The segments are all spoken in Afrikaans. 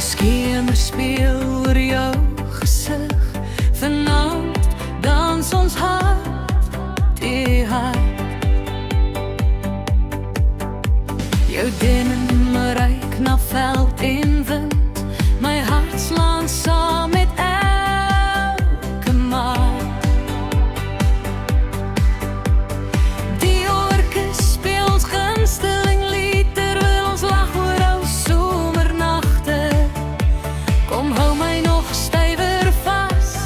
Die skemer speel oor jou gesig. Vanaand dans ons hart die hart. Jou denim reik na veld en wind. My hart slaan saam met elke maat. Die orkes speel ons gunsteling lied, terwyl ons lag oor ou somernagte. Kom hou my nog stywer vas,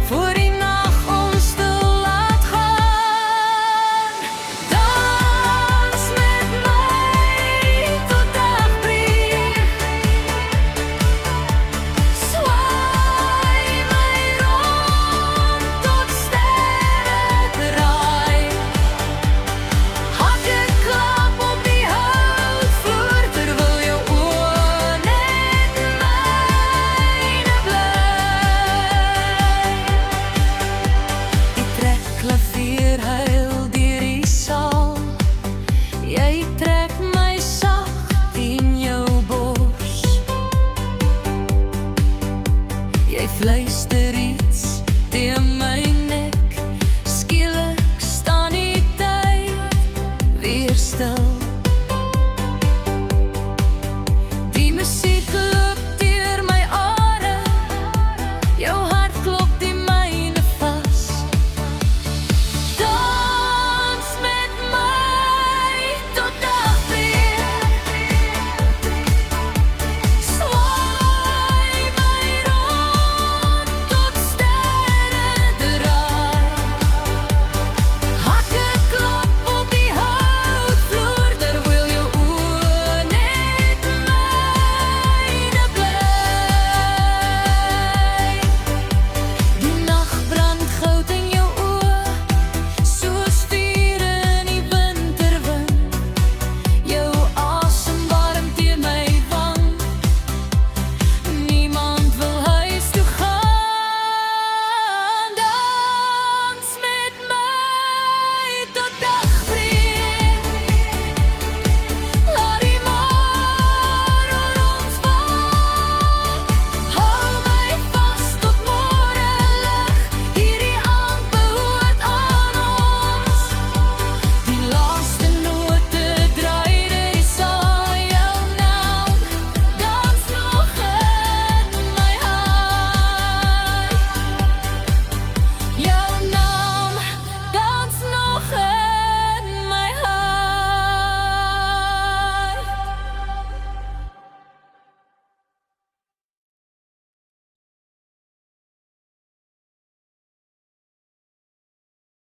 voor die nag ons te laat gaan. Dans met my tot dagbreek. Swaai my rond tot sterre draai. Hakke klap op die houtvloer, terwyl jou oë net myne bly. Die trekklavier huil deur die saal. Jy trek my sag in jou bors. Jy fluister